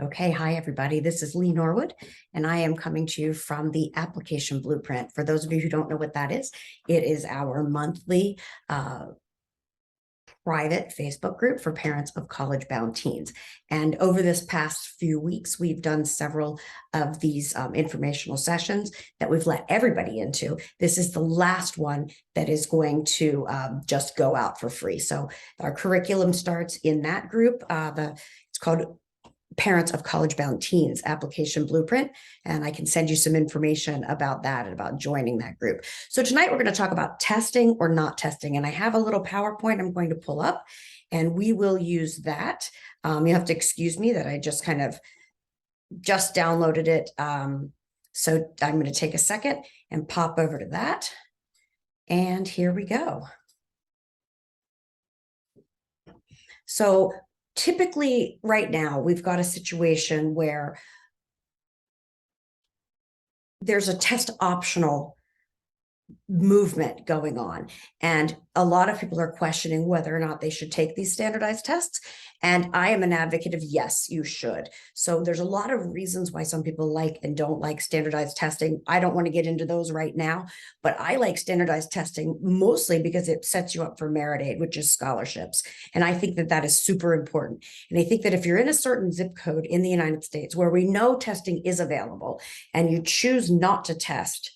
Okay, hi everybody. This is Lee Norwood, and I am coming to you from the Application Blueprint. For those of you who don't know what that is, it is our monthly private Facebook group for parents of college-bound teens. And over this past few weeks, we've done several of these informational sessions that we've let everybody into. This is the last one that is going to just go out for free. So our curriculum starts in that group. It's called Parents of College-Bound Teens Application Blueprint, and I can send you some information about that and about joining that group. So tonight we're going to talk about testing or not testing, and I have a little PowerPoint I'm going to pull up, and we will use that. You have to excuse me that I just downloaded it, so I'm going to take a second and pop over to that, and here we go. So typically right now, we've got a situation where there's a test optional movement going on. And a lot of people are questioning whether or not they should take these standardized tests. And I am an advocate of yes, you should. So there's a lot of reasons why some people like and don't like standardized testing. I don't want to get into those right now, but I like standardized testing mostly because it sets you up for merit aid, which is scholarships. And I think that that is super important. And I think that if you're in a certain zip code in the United States where we know testing is available and you choose not to test,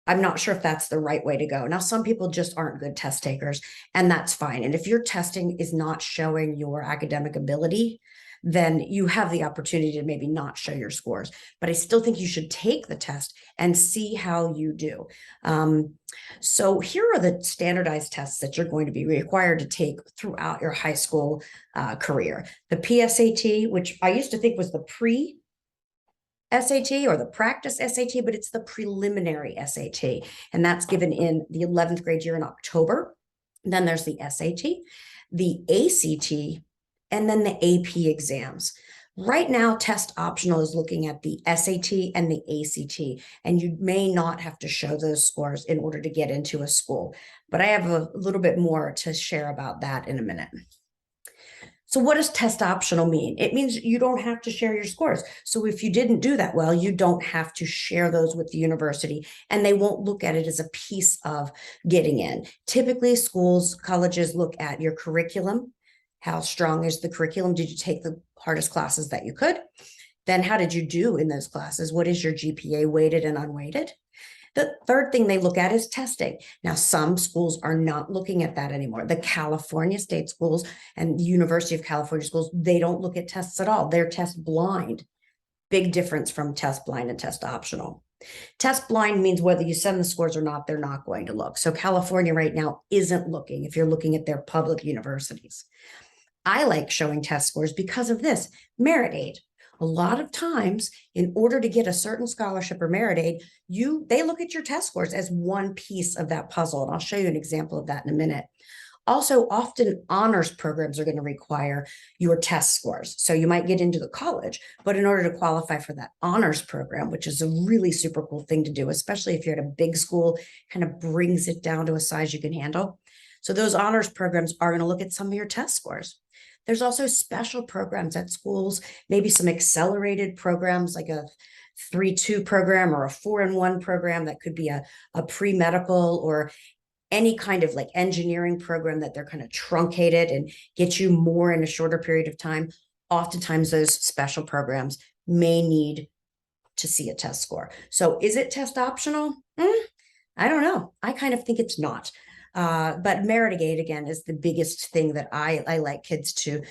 I'm not sure if that's the right way to go. Now, some people just aren't good test takers, and that's fine. And if your testing is not showing your academic ability, then you have the opportunity to maybe not show your scores. But I still think you should take the test and see how you do. So here are the standardized tests that you're going to be required to take throughout your high school career. The PSAT, which I used to think was the SAT or the practice SAT, but it's the preliminary SAT. And that's given in the 11th grade year in October. And then there's the SAT, the ACT, and then the AP exams. Right now, test optional is looking at the SAT and the ACT, and you may not have to show those scores in order to get into a school. But I have a little bit more to share about that in a minute. So what does test optional mean? It means you don't have to share your scores. So if you didn't do that well, you don't have to share those with the university, and they won't look at it as a piece of getting in. Typically, schools, colleges look at your curriculum. How strong is the curriculum? Did you take the hardest classes that you could? Then how did you do in those classes? What is your GPA, weighted and unweighted? The third thing they look at is testing. Now, some schools are not looking at that anymore. The California state schools and the University of California schools, they don't look at tests at all. They're test blind. Big difference from test blind and test optional. Test blind means whether you send the scores or not, they're not going to look. So California right now isn't looking if you're looking at their public universities. I like showing test scores because of this, merit aid. A lot of times, in order to get a certain scholarship or merit aid, they look at your test scores as one piece of that puzzle. And I'll show you an example of that in a minute. Also, often honors programs are going to require your test scores. So you might get into the college, but in order to qualify for that honors program, which is a really super cool thing to do, especially if you're at a big school, kind of brings it down to a size you can handle. So those honors programs are going to look at some of your test scores. There's also special programs at schools, maybe some accelerated programs like a 3-2 program or a 4-in-1 program that could be a pre-medical or any kind of like engineering program that they're kind of truncated and get you more in a shorter period of time. Oftentimes those special programs may need to see a test score. So is it test optional? I don't know. I kind of think it's not. But merit aid, again, is the biggest thing that I like kids to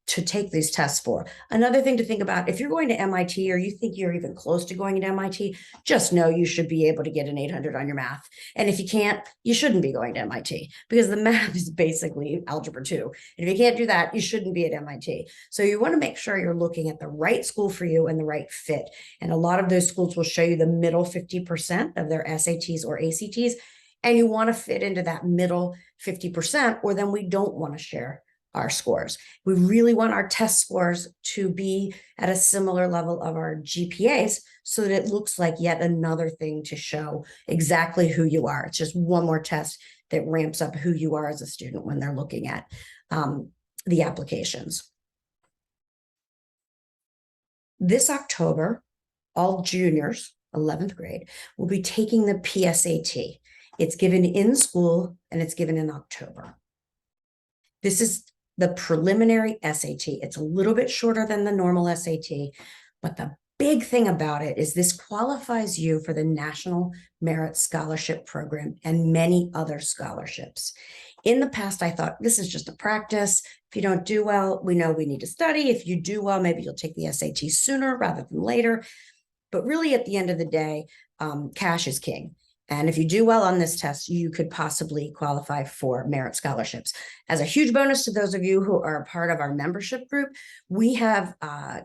take these tests for. Another thing to think about, if you're going to MIT or you think you're even close to going to MIT, just know you should be able to get an 800 on your math. And if you can't, you shouldn't be going to MIT because the math is basically algebra 2. And if you can't do that, you shouldn't be at MIT. So you want to make sure you're looking at the right school for you and the right fit. And a lot of those schools will show you the middle 50% of their SATs or ACTs. And you want to fit into that middle 50%, or then we don't want to share our scores. We really want our test scores to be at a similar level of our GPAs so that it looks like yet another thing to show exactly who you are. It's just one more test that ramps up who you are as a student when they're looking at the applications. This October, all juniors, 11th grade, will be taking the PSAT. It's given in school and it's given in October. This is the preliminary SAT. It's a little bit shorter than the normal SAT, but the big thing about it is this qualifies you for the National Merit Scholarship Program and many other scholarships. In the past, I thought this is just a practice. If you don't do well, we know we need to study. If you do well, maybe you'll take the SAT sooner rather than later. But really, at the end of the day, cash is king. And if you do well on this test, you could possibly qualify for merit scholarships. As a huge bonus to those of you who are a part of our membership group, we have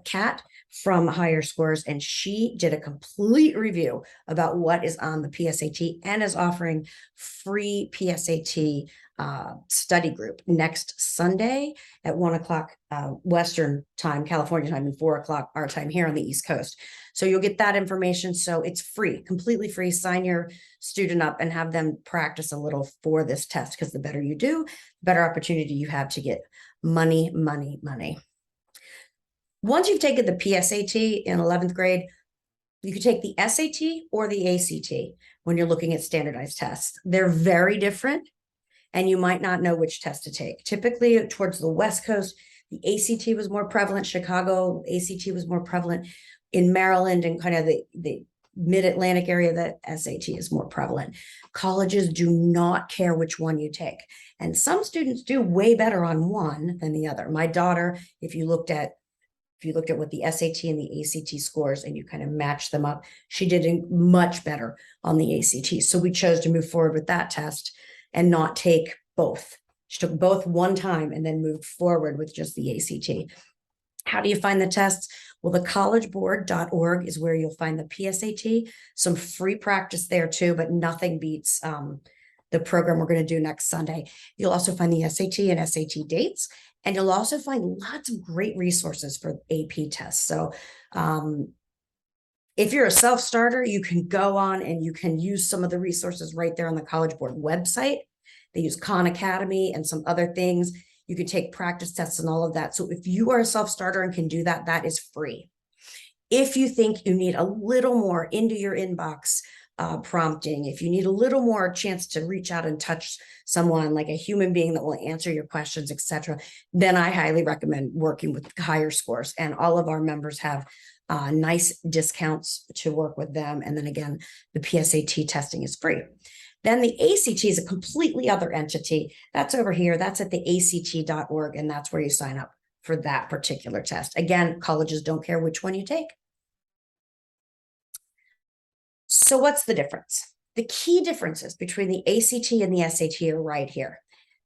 Kat from Higher Scores, and she did a complete review about what is on the PSAT and is offering free PSAT study group next Sunday at 1 o'clock Western time, California time, and 4 o'clock our time here on the East Coast. So you'll get that information. So it's free, completely free. Sign your student up and have them practice a little for this test, because the better you do, the better opportunity you have to get money, money, money. Once you've taken the PSAT in 11th grade, you could take the SAT or the ACT when you're looking at standardized tests. They're very different, and you might not know which test to take. Typically, towards the West Coast, the ACT was more prevalent. Chicago, ACT was more prevalent. In Maryland and kind of the mid-Atlantic area, the SAT is more prevalent. Colleges do not care which one you take. And some students do way better on one than the other. My daughter, if you looked at what the SAT and the ACT scores and you kind of match them up, she did much better on the ACT. So we chose to move forward with that test and not take both. She took both one time and then moved forward with just the ACT. How do you find the tests? Well, the collegeboard.org is where you'll find the PSAT, some free practice there too, but nothing beats the program we're going to do next Sunday. You'll also find the SAT and SAT dates, and you'll also find lots of great resources for AP tests. So if you're a self-starter, you can go on and you can use some of the resources right there on the College Board website. They use Khan Academy and some other things. You can take practice tests and all of that. So if you are a self-starter and can do that, that is free. If you think you need a little more into your inbox prompting, if you need a little more chance to reach out and touch someone like a human being that will answer your questions, etc., then I highly recommend working with Higher Scores. And all of our members have nice discounts to work with them. And then again, the PSAT testing is free. Then the ACT is a completely other entity. That's over here. That's at the ACT.org, and that's where you sign up for that particular test. Again, colleges don't care which one you take. So what's the difference? The key differences between the ACT and the SAT are right here.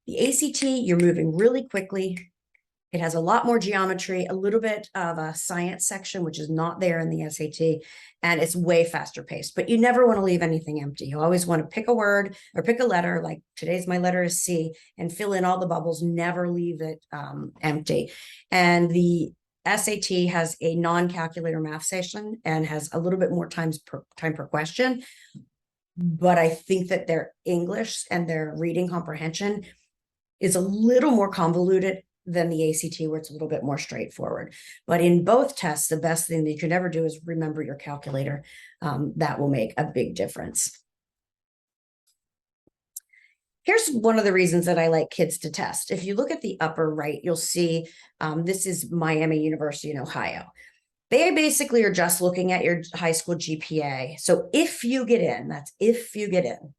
The ACT, you're moving really quickly. It has a lot more geometry, a little bit of a science section, which is not there in the SAT, and it's way faster paced, but you never want to leave anything empty. You always want to pick a word or pick a letter, like today's my letter is C, and fill in all the bubbles, never leave it empty. And the SAT has a non-calculator math session and has a little bit more time per question, but I think that their English and their reading comprehension is a little more convoluted than the ACT, where it's a little bit more straightforward. But in both tests, the best thing that you can ever do is remember your calculator. That will make a big difference. Here's one of the reasons that I like kids to test. If you look at the upper right, you'll see this is Miami University in Ohio. They basically are just looking at your high school GPA. So if you get in, that's if you get in,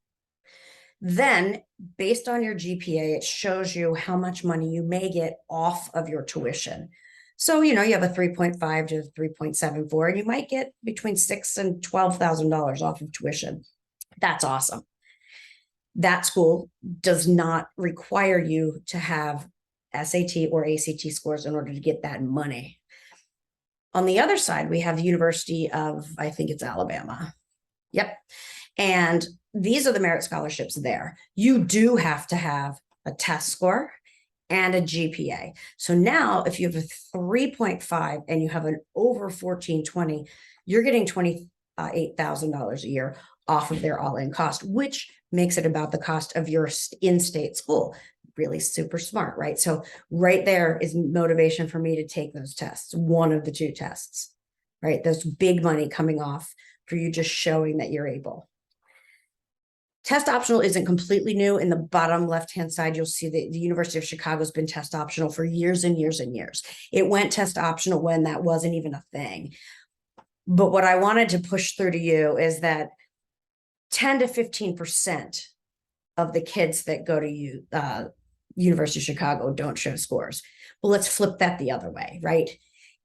then based on your GPA, it shows you how much money you may get off of your tuition. So, you have a 3.5 to 3.74, and you might get between $6,000 and $12,000 off of tuition. That's awesome. That school does not require you to have SAT or ACT scores in order to get that money. On the other side, we have the University of, I think it's Alabama. Yep. And these are the merit scholarships there. You do have to have a test score and a GPA. So now if you have a 3.5 and you have an over 1420, you're getting $28,000 a year off of their all-in cost, which makes it about the cost of your in-state school. Really super smart, right? So right there is motivation for me to take those tests, one of the two tests. right? There's big money coming off for you just showing that you're able. Test optional isn't completely new. In the bottom left-hand side, you'll see that the University of Chicago has been test optional for years and years and years. It went test optional when that wasn't even a thing. But what I wanted to push through to you is that 10 to 15% of the kids that go to University of Chicago don't show scores. Well, let's flip that the other way, right?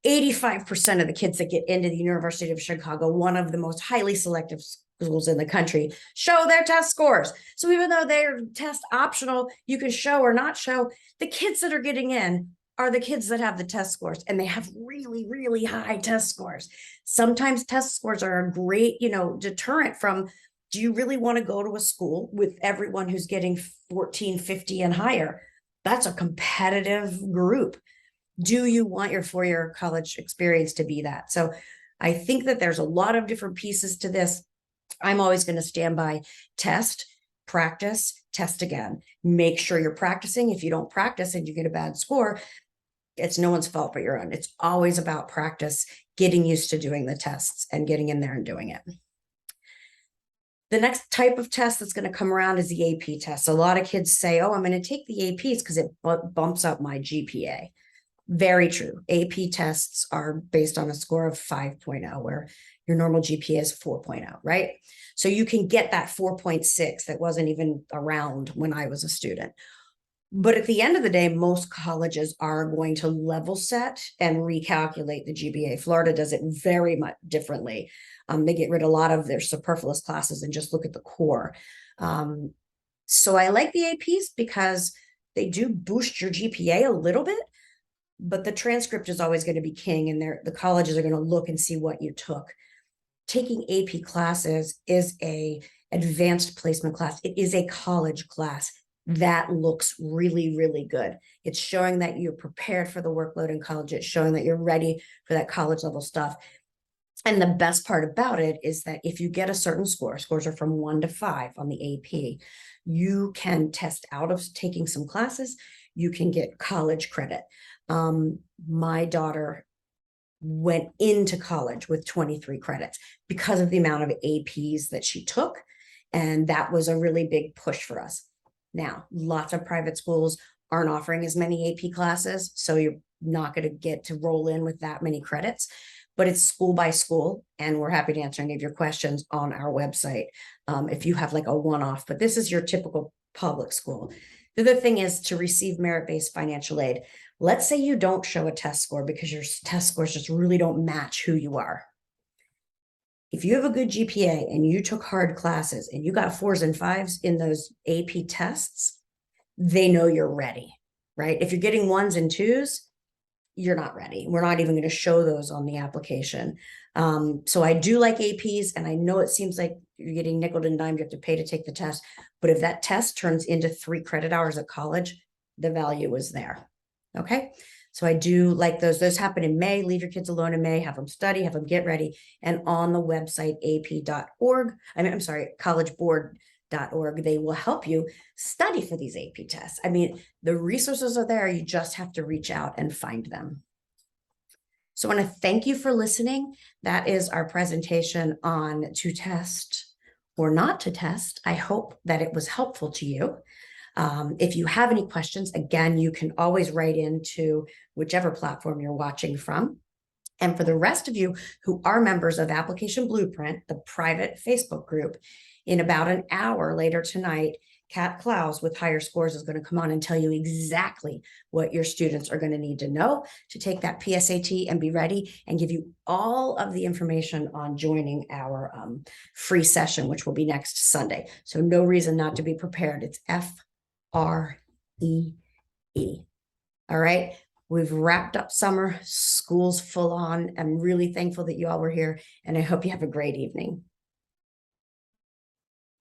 85% of the kids that get into the University of Chicago, one of the most highly selective schools in the country, show their test scores. So even though they're test optional, you can show or not show, the kids that are getting in are the kids that have the test scores, and they have really, really high test scores. Sometimes test scores are a great, deterrent from, do you really want to go to a school with everyone who's getting 1450 and higher? That's a competitive group. Do you want your four-year college experience to be that? So I think that there's a lot of different pieces to this. I'm always going to stand by test, practice, test again. Make sure you're practicing. If you don't practice and you get a bad score, it's no one's fault but your own. It's always about practice, getting used to doing the tests and getting in there and doing it. The next type of test that's going to come around is the AP test. A lot of kids say, oh, I'm going to take the APs because it bumps up my GPA. Very true. AP tests are based on a score of 5.0, where your normal GPA is 4.0, right? So you can get that 4.6 that wasn't even around when I was a student. But at the end of the day, most colleges are going to level set and recalculate the GPA. Florida does it very much differently. They get rid of a lot of their superfluous classes and just look at the core. So I like the APs because they do boost your GPA a little bit, but the transcript is always going to be king, and the colleges are going to look and see what you took. Taking AP classes is a advanced placement class. It is a college class that looks really, really good. It's showing that you're prepared for the workload in college. It's showing that you're ready for that college level stuff. And the best part about it is that if you get a certain score, scores are from 1 to 5 on the AP, you can test out of taking some classes. You can get college credit. My daughter went into college with 23 credits because of the amount of APs that she took. And that was a really big push for us. Now, lots of private schools aren't offering as many AP classes, so you're not going to get to roll in with that many credits, but it's school by school, and we're happy to answer any of your questions on our website if you have like a one-off, but this is your typical public school. The other thing is to receive merit-based financial aid. Let's say you don't show a test score because your test scores just really don't match who you are. If you have a good GPA and you took hard classes and you got 4s and 5s in those AP tests, they know you're ready, right? If you're getting 1s and 2s, you're not ready. We're not even going to show those on the application. So I do like APs, and I know it seems like you're getting nickel and dime, you have to pay to take the test. But if that test turns into 3 credit hours at college, the value is there. Okay. So I do like those. Those happen in May. Leave your kids alone in May, have them study, have them get ready. And on the website, ap.org, I'm sorry, collegeboard.org, they will help you study for these AP tests. I mean, the resources are there. You just have to reach out and find them. So I want to thank you for listening. That is our presentation on to test or not to test. I hope that it was helpful to you. If you have any questions, again, you can always write into whichever platform you're watching from. And for the rest of you who are members of Application Blueprint, the private Facebook group, in about an hour later tonight, Kat Klaus with Higher Scores is going to come on and tell you exactly what your students are going to need to know to take that PSAT and be ready, and give you all of the information on joining our free session, which will be next Sunday. So no reason not to be prepared. It's FREE. All right. We've wrapped up summer, school's full on. I'm really thankful that you all were here, and I hope you have a great evening.